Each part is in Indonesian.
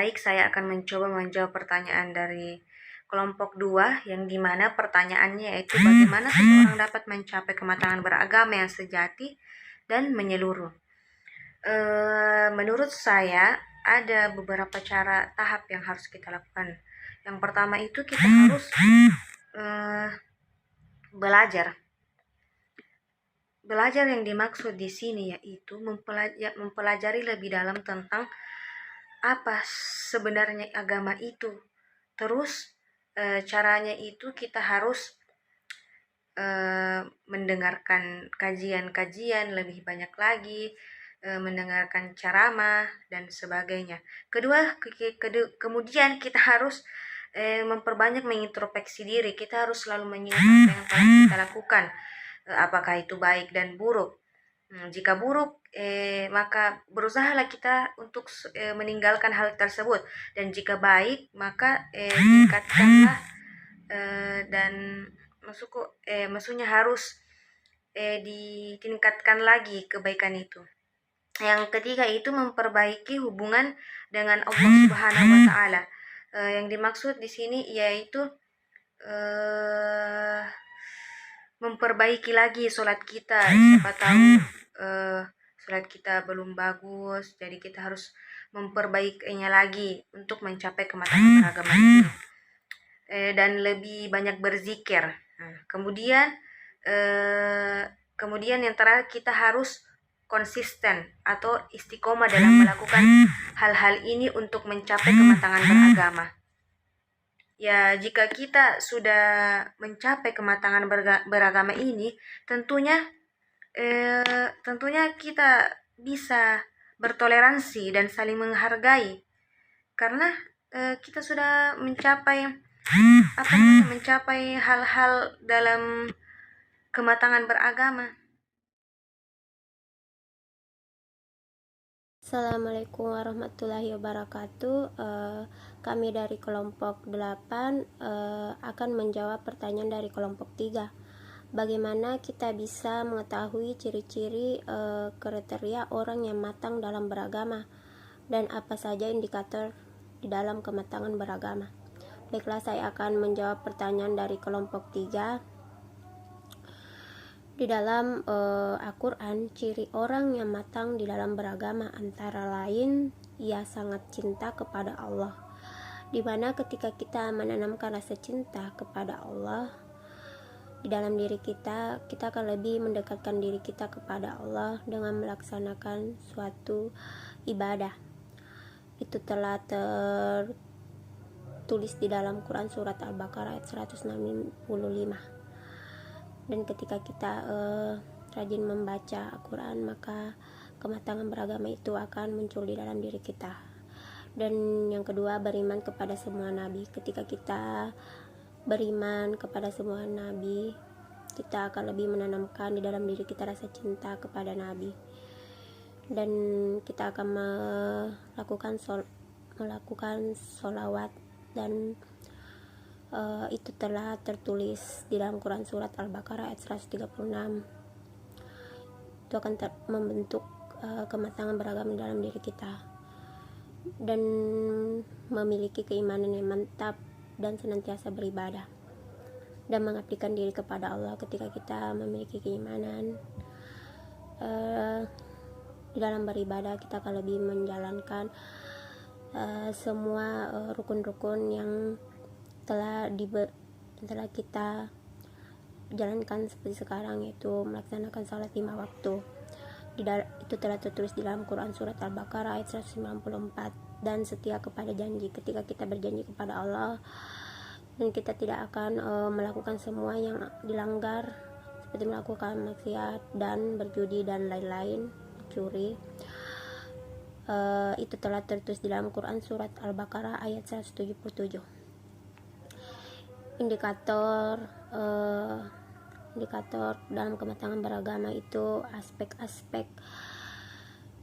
Baik, saya akan mencoba menjawab pertanyaan dari kelompok 2 yang dimana pertanyaannya yaitu bagaimana seseorang dapat mencapai kematangan beragama yang sejati dan menyeluruh. Menurut saya ada beberapa cara tahap yang harus kita lakukan. Yang pertama itu kita harus belajar. Belajar yang dimaksud di sini yaitu mempelajari lebih dalam tentang apa sebenarnya agama itu. Terus caranya itu kita harus mendengarkan kajian-kajian lebih banyak lagi, mendengarkan ceramah dan sebagainya. Kemudian kita harus memperbanyak mengintrospeksi diri. Kita harus selalu mengingat apa yang telah kita lakukan, apakah itu baik dan buruk. Jika buruk, maka berusahalah kita untuk meninggalkan hal tersebut. Dan jika baik, maka tingkatkanlah dan maksudnya harus ditingkatkan lagi kebaikan itu. Yang ketiga itu memperbaiki hubungan dengan Allah Subhanahu wa taala. Yang dimaksud di sini yaitu memperbaiki lagi sholat kita. Siapa tahu sholat kita belum bagus, jadi kita harus memperbaikinya lagi untuk mencapai kematangan beragama ini. Dan lebih banyak berzikir. Kemudian yang terakhir kita harus konsisten atau istiqomah dalam melakukan hal-hal ini untuk mencapai kematangan beragama. Ya, jika kita sudah mencapai kematangan beragama ini, tentunya kita bisa bertoleransi dan saling menghargai karena kita sudah mencapai hal-hal dalam kematangan beragama. Assalamualaikum warahmatullahi wabarakatuh. Kami dari kelompok 8 akan menjawab pertanyaan dari kelompok 3. Bagaimana kita bisa mengetahui ciri-ciri kriteria orang yang matang dalam beragama dan apa saja indikator di dalam kematangan beragama? Baiklah, saya akan menjawab pertanyaan dari kelompok 3. Di dalam Al-Quran, ciri orang yang matang di dalam beragama antara lain ia sangat cinta kepada Allah, di mana ketika kita menanamkan rasa cinta kepada Allah di dalam diri kita akan lebih mendekatkan diri kita kepada Allah dengan melaksanakan suatu ibadah. Itu telah tertulis di dalam Quran surat Al-Baqarah ayat 165. Dan ketika kita rajin membaca Al-Quran, maka kematangan beragama itu akan muncul di dalam diri kita. Dan yang kedua, beriman kepada semua nabi. Ketika kita beriman kepada semua nabi, kita akan lebih menanamkan di dalam diri kita rasa cinta kepada nabi. Dan kita akan melakukan sholawat dan itu telah tertulis di dalam Quran surat Al-Baqarah ayat 136. Itu akan membentuk kematangan beragama dalam diri kita dan memiliki keimanan yang mantap dan senantiasa beribadah dan mengabdikan diri kepada Allah. Ketika kita memiliki keimanan di dalam beribadah, kita akan lebih menjalankan semua rukun-rukun yang telah kita jalankan seperti sekarang, yaitu melaksanakan salat 5 waktu. Itu telah tertulis di dalam Quran surat Al-Baqarah ayat 194. Dan setia kepada janji. Ketika kita berjanji kepada Allah dan kita tidak akan melakukan semua yang dilanggar, seperti melakukan maksiat dan berjudi dan lain-lain, curi, itu telah tertulis di dalam Quran surat Al-Baqarah ayat 177. Indikator dalam kematangan beragama itu aspek-aspek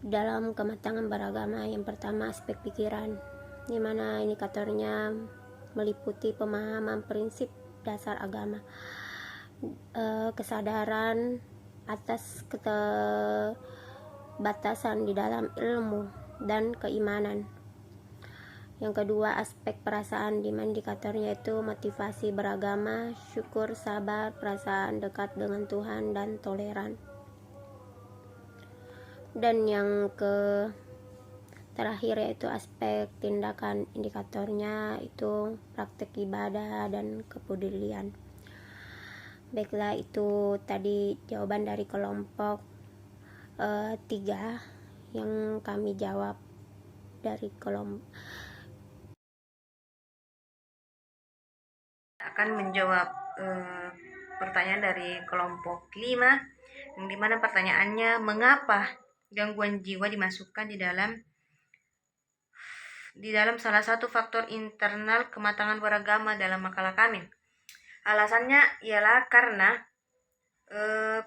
dalam kematangan beragama. Yang pertama, aspek pikiran, di mana indikatornya meliputi pemahaman prinsip dasar agama, kesadaran atas keterbatasan di dalam ilmu dan keimanan. Yang kedua, aspek perasaan, di mana indikatornya itu motivasi beragama, syukur, sabar, perasaan dekat dengan Tuhan, dan toleran. Dan yang terakhir yaitu aspek tindakan, indikatornya itu praktek ibadah dan kepedulian. Baiklah, itu tadi jawaban dari kelompok 3 yang kami jawab dari kelompok. Akan menjawab pertanyaan dari kelompok 5, yang dimana pertanyaannya, mengapa gangguan jiwa dimasukkan di dalam salah satu faktor internal kematangan beragama dalam makalah kami. Alasannya ialah karena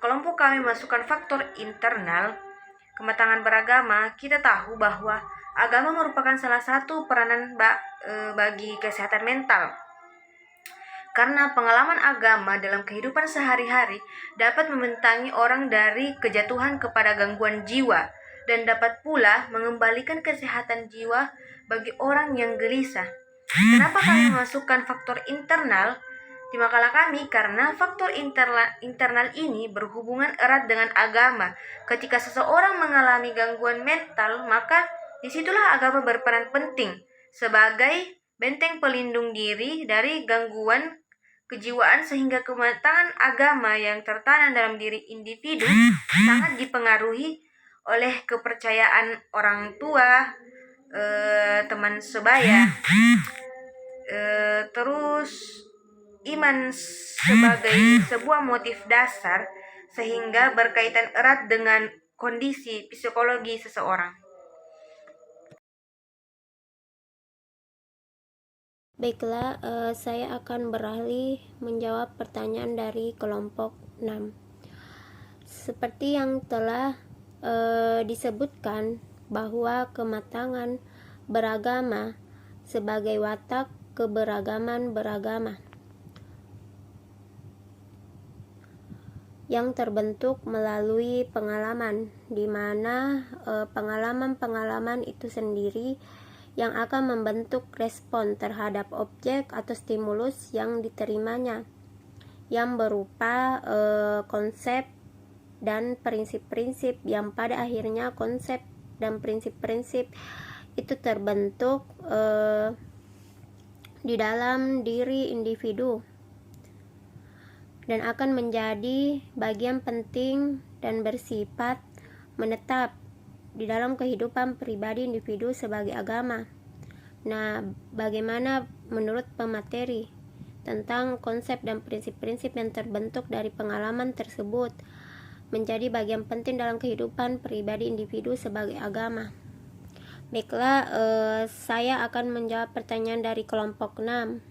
kelompok kami masukkan faktor internal kematangan beragama. Kita tahu bahwa agama merupakan salah satu peranan bagi kesehatan mental. Karena pengalaman agama dalam kehidupan sehari-hari dapat membentangi orang dari kejatuhan kepada gangguan jiwa dan dapat pula mengembalikan kesehatan jiwa bagi orang yang gelisah. Kenapa kami memasukkan faktor internal di makalah kami? Karena faktor internal ini berhubungan erat dengan agama. Ketika seseorang mengalami gangguan mental, maka disitulah agama berperan penting sebagai benteng pelindung diri dari gangguan kejiwaan, sehingga kematangan agama yang tertanam dalam diri individu sangat dipengaruhi oleh kepercayaan orang tua, teman sebaya, terus iman sebagai sebuah motif dasar, sehingga berkaitan erat dengan kondisi psikologi seseorang. Baiklah, saya akan beralih menjawab pertanyaan dari kelompok 6. Seperti yang telah disebutkan bahwa kematangan beragama sebagai watak keberagaman beragama yang terbentuk melalui pengalaman, di mana pengalaman-pengalaman itu sendiri yang akan membentuk respon terhadap objek atau stimulus yang diterimanya, yang berupa konsep dan prinsip-prinsip, yang pada akhirnya konsep dan prinsip-prinsip itu terbentuk di dalam diri individu dan akan menjadi bagian penting dan bersifat menetap di dalam kehidupan pribadi individu sebagai agama. Nah, bagaimana menurut pemateri tentang konsep dan prinsip-prinsip yang terbentuk dari pengalaman tersebut menjadi bagian penting dalam kehidupan pribadi individu sebagai agama? Baiklah, saya akan menjawab pertanyaan dari kelompok 6.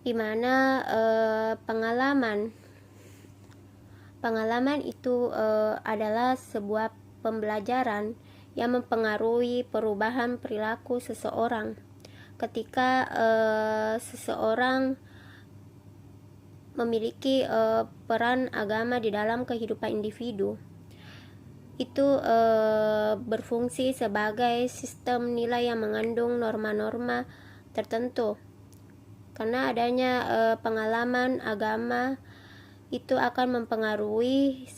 Di mana pengalaman itu adalah sebuah pembelajaran yang mempengaruhi perubahan perilaku seseorang. Ketika seseorang memiliki peran agama di dalam kehidupan individu, itu berfungsi sebagai sistem nilai yang mengandung norma-norma tertentu. Karena adanya pengalaman agama itu akan mempengaruhi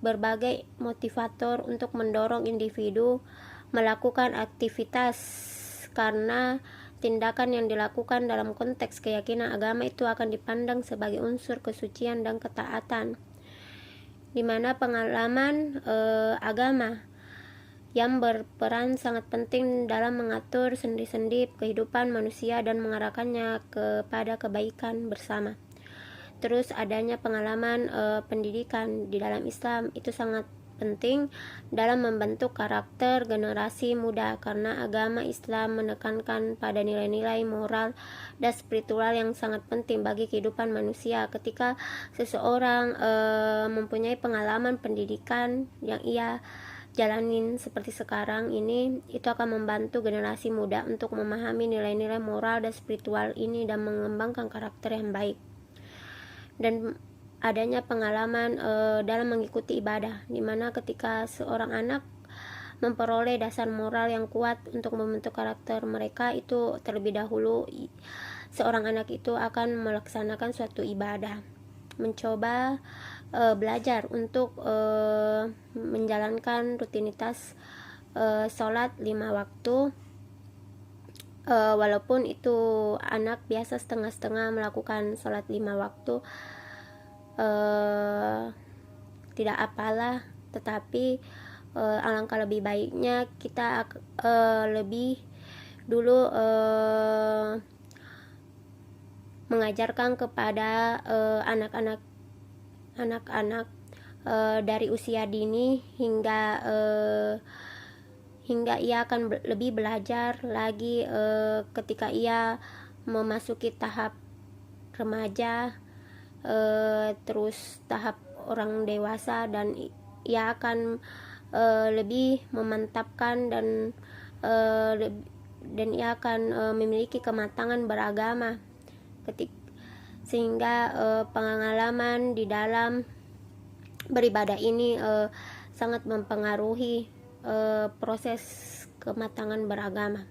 berbagai motivator untuk mendorong individu melakukan aktivitas, karena tindakan yang dilakukan dalam konteks keyakinan agama itu akan dipandang sebagai unsur kesucian dan ketaatan, di mana pengalaman agama yang berperan sangat penting dalam mengatur sendi-sendi kehidupan manusia dan mengarahkannya kepada kebaikan bersama. Terus adanya pengalaman pendidikan di dalam Islam itu sangat penting dalam membentuk karakter generasi muda, karena agama Islam menekankan pada nilai-nilai moral dan spiritual yang sangat penting bagi kehidupan manusia. Ketika seseorang mempunyai pengalaman pendidikan yang ia jalanin seperti sekarang ini, itu akan membantu generasi muda untuk memahami nilai-nilai moral dan spiritual ini dan mengembangkan karakter yang baik. Dan adanya pengalaman dalam mengikuti ibadah, di mana ketika seorang anak memperoleh dasar moral yang kuat untuk membentuk karakter mereka, itu terlebih dahulu seorang anak itu akan melaksanakan suatu ibadah, mencoba belajar untuk menjalankan rutinitas sholat 5 waktu, walaupun itu anak biasa setengah-setengah melakukan sholat 5 waktu, tidak apalah, tetapi alangkah lebih baiknya kita lebih dulu mengajarkan kepada anak-anak dari usia dini hingga ia akan lebih belajar lagi ketika ia memasuki tahap remaja, terus tahap orang dewasa, dan ia akan lebih memantapkan dan ia akan memiliki kematangan beragama sehingga pengalaman di dalam beribadah ini sangat mempengaruhi proses kematangan beragama.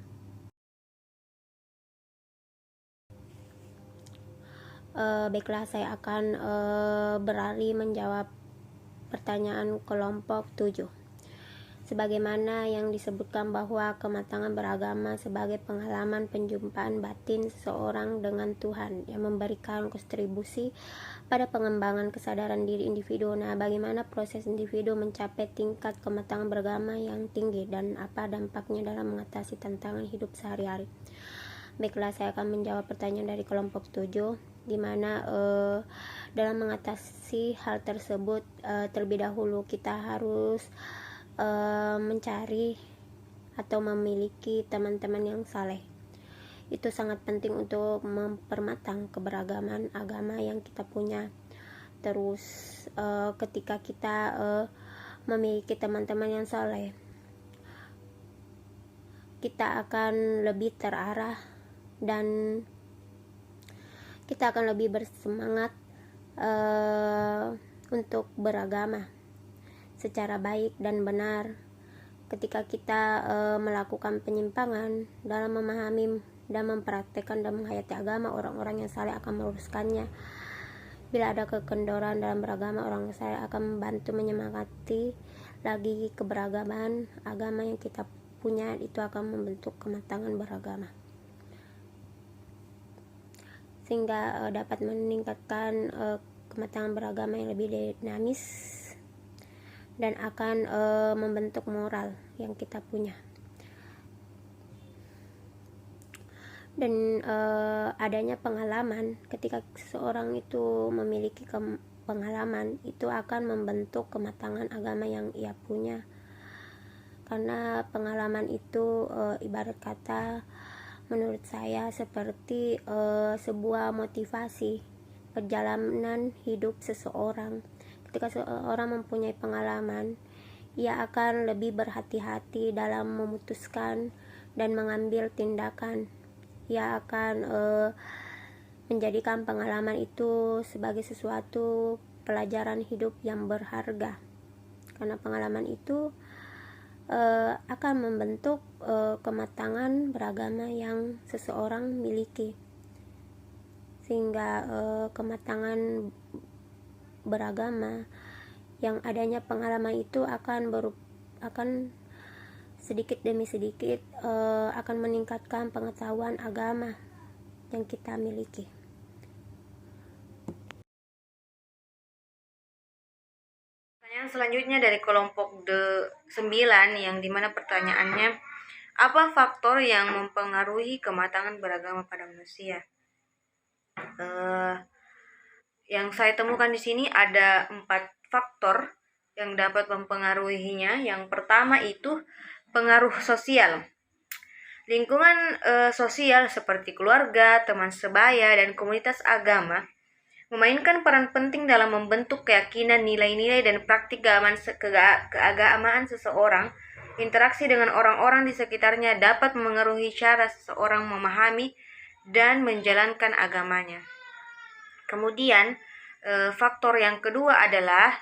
Baiklah, saya akan beralih menjawab pertanyaan kelompok 7. Sebagaimana yang disebutkan bahwa kematangan beragama sebagai pengalaman penjumpaan batin seseorang dengan Tuhan yang memberikan kontribusi pada pengembangan kesadaran diri individu. Nah, bagaimana proses individu mencapai tingkat kematangan beragama yang tinggi dan apa dampaknya dalam mengatasi tantangan hidup sehari-hari? Baiklah, saya akan menjawab pertanyaan dari kelompok 7, di mana dalam mengatasi hal tersebut terlebih dahulu kita harus mencari atau memiliki teman-teman yang saleh. Itu sangat penting untuk mempermatang keberagaman agama yang kita punya. Terus ketika kita memiliki teman-teman yang saleh, kita akan lebih terarah dan kita akan lebih bersemangat untuk beragama secara baik dan benar. Ketika kita melakukan penyimpangan dalam memahami dan mempraktekkan dan menghayati agama, orang-orang yang saleh akan meluruskannya. Bila ada kekendoran dalam beragama, orang saleh akan membantu menyemangati lagi keberagaman agama yang kita punya. Itu akan membentuk kematangan beragama sehingga dapat meningkatkan kematangan beragama yang lebih dinamis dan akan membentuk moral yang kita punya. Dan adanya pengalaman, ketika seseorang itu memiliki pengalaman, itu akan membentuk kematangan agama yang ia punya. Karena pengalaman itu ibarat kata menurut saya seperti sebuah motivasi perjalanan hidup seseorang. Ketika seseorang mempunyai pengalaman, ia akan lebih berhati-hati dalam memutuskan dan mengambil tindakan. Ia akan menjadikan pengalaman itu sebagai sesuatu pelajaran hidup yang berharga, karena pengalaman itu akan membentuk kematangan beragama yang seseorang miliki, sehingga kematangan beragama yang adanya pengalaman itu akan sedikit demi sedikit akan meningkatkan pengetahuan agama yang kita miliki. Pertanyaan selanjutnya dari kelompok 9, yang dimana pertanyaannya, apa faktor yang mempengaruhi kematangan beragama pada manusia? Yang saya temukan di sini ada 4 faktor yang dapat mempengaruhinya. Yang pertama itu pengaruh sosial. Lingkungan sosial seperti keluarga, teman sebaya, dan komunitas agama memainkan peran penting dalam membentuk keyakinan, nilai-nilai, dan praktik keagamaan seseorang. Interaksi dengan orang-orang di sekitarnya dapat memengaruhi cara seseorang memahami dan menjalankan agamanya. Kemudian Faktor yang kedua adalah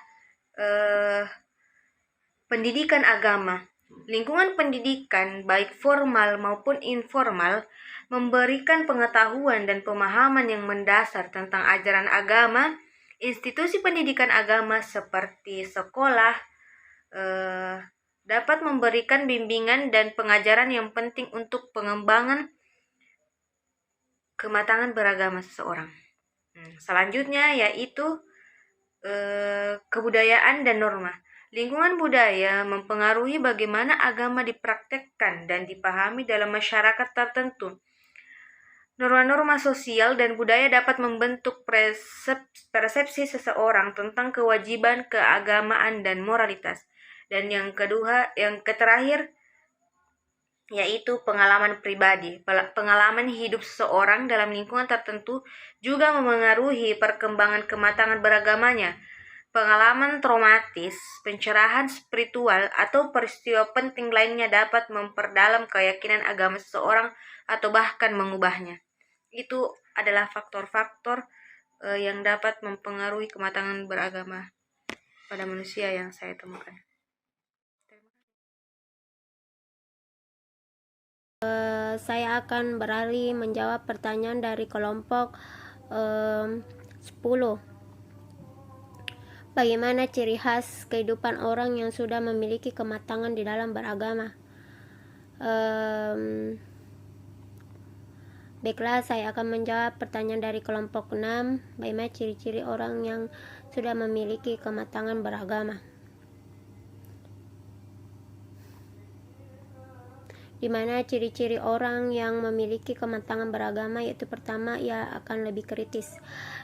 pendidikan agama. Lingkungan pendidikan, baik formal maupun informal, memberikan pengetahuan dan pemahaman yang mendasar tentang ajaran agama. Institusi pendidikan agama seperti sekolah dapat memberikan bimbingan dan pengajaran yang penting untuk pengembangan kematangan beragama seseorang. Selanjutnya yaitu kebudayaan dan norma. Lingkungan budaya mempengaruhi bagaimana agama dipraktekkan dan dipahami dalam masyarakat tertentu. Norma-norma sosial dan budaya dapat membentuk persepsi seseorang tentang kewajiban keagamaan dan moralitas. Dan yang terakhir yaitu pengalaman pribadi. Pengalaman hidup seseorang dalam lingkungan tertentu juga memengaruhi perkembangan kematangan beragamanya. Pengalaman traumatis, pencerahan spiritual, atau peristiwa penting lainnya dapat memperdalam keyakinan agama seseorang atau bahkan mengubahnya. Itu adalah faktor-faktor yang dapat mempengaruhi kematangan beragama pada manusia yang saya temukan. Saya akan beralih menjawab pertanyaan dari kelompok 10. Bagaimana ciri khas kehidupan orang yang sudah memiliki kematangan di dalam beragama? Baiklah, saya akan menjawab pertanyaan dari kelompok 6. Bagaimana ciri-ciri orang yang sudah memiliki kematangan beragama? Di mana ciri-ciri orang yang memiliki kematangan beragama, yaitu pertama, ia akan lebih kritis.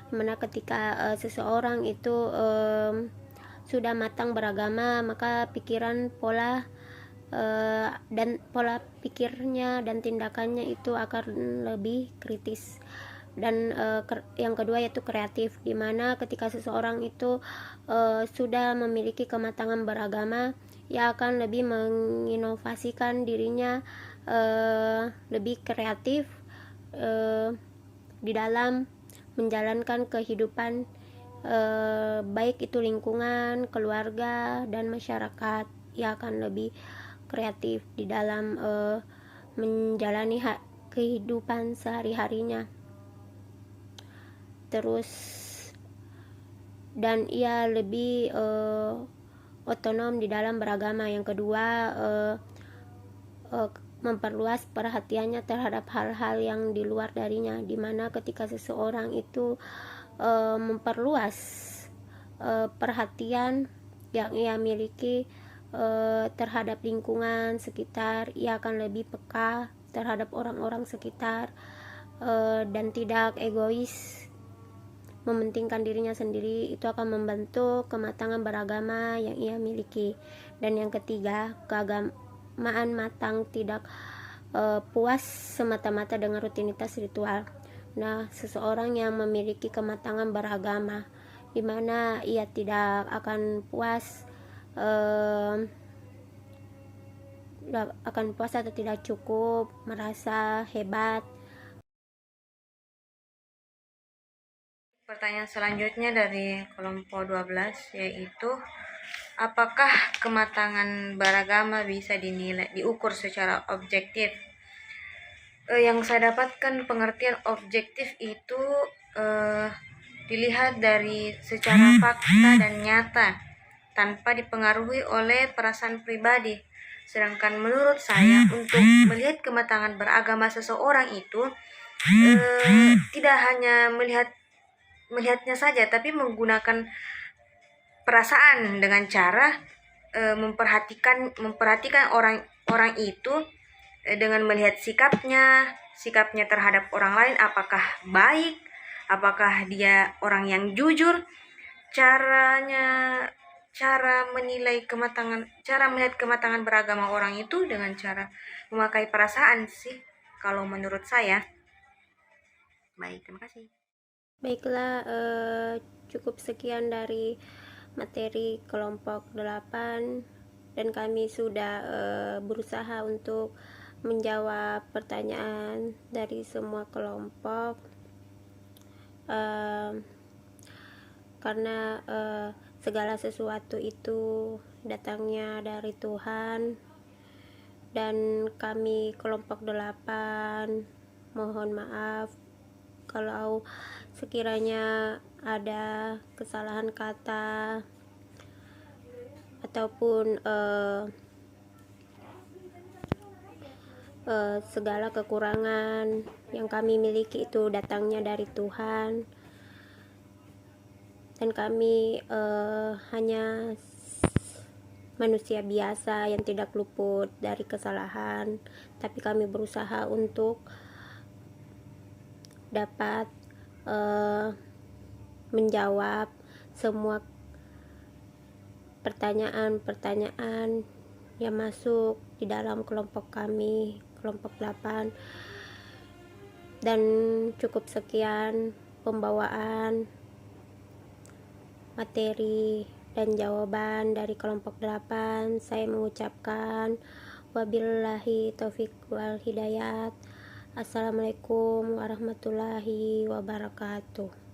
Dimana ketika seseorang itu sudah matang beragama, maka pikiran, pola pikirnya dan tindakannya itu akan lebih kritis. Dan yang kedua yaitu kreatif, dimana ketika seseorang itu sudah memiliki kematangan beragama, ia akan lebih menginovasikan dirinya, lebih kreatif di dalam menjalankan kehidupan, baik itu lingkungan, keluarga, dan masyarakat. Ia akan lebih kreatif di dalam menjalani kehidupan sehari-harinya. Terus, dan ia lebih otonom di dalam beragama. Yang kedua, memperluas perhatiannya terhadap hal-hal yang di luar darinya, dimana ketika seseorang itu memperluas perhatian yang ia miliki terhadap lingkungan sekitar, ia akan lebih peka terhadap orang-orang sekitar dan tidak egois mementingkan dirinya sendiri. Itu akan membentuk kematangan beragama yang ia miliki. Dan yang ketiga, keagamaan matang tidak puas semata-mata dengan rutinitas ritual. Nah, seseorang yang memiliki kematangan beragama, di mana ia tidak akan puas atau tidak cukup, merasa hebat. Pertanyaan selanjutnya dari kelompok 12 yaitu apakah kematangan beragama bisa diukur secara objektif? Yang saya dapatkan pengertian objektif itu dilihat dari secara fakta dan nyata tanpa dipengaruhi oleh perasaan pribadi. Sedangkan menurut saya untuk melihat kematangan beragama seseorang itu tidak hanya melihatnya saja, tapi menggunakan perasaan dengan cara memperhatikan orang itu dengan melihat sikapnya terhadap orang lain, apakah baik, apakah dia orang yang jujur. Cara melihat kematangan beragama orang itu dengan cara memakai perasaan sih, kalau menurut saya. Baik, terima kasih. Baiklah, cukup sekian dari materi kelompok 8, dan kami sudah berusaha untuk menjawab pertanyaan dari semua kelompok. karena segala sesuatu itu datangnya dari Tuhan. Dan kami kelompok 8 mohon maaf kalau sekiranya ada kesalahan kata ataupun segala kekurangan yang kami miliki itu datangnya dari Tuhan, dan kami hanya manusia biasa yang tidak luput dari kesalahan, tapi kami berusaha untuk dapat menjawab semua pertanyaan-pertanyaan yang masuk di dalam kelompok kami, kelompok 8. Dan cukup sekian pembawaan materi dan jawaban dari kelompok 8. Saya mengucapkan wabillahi taufik wal hidayat. Assalamualaikum warahmatullahi wabarakatuh.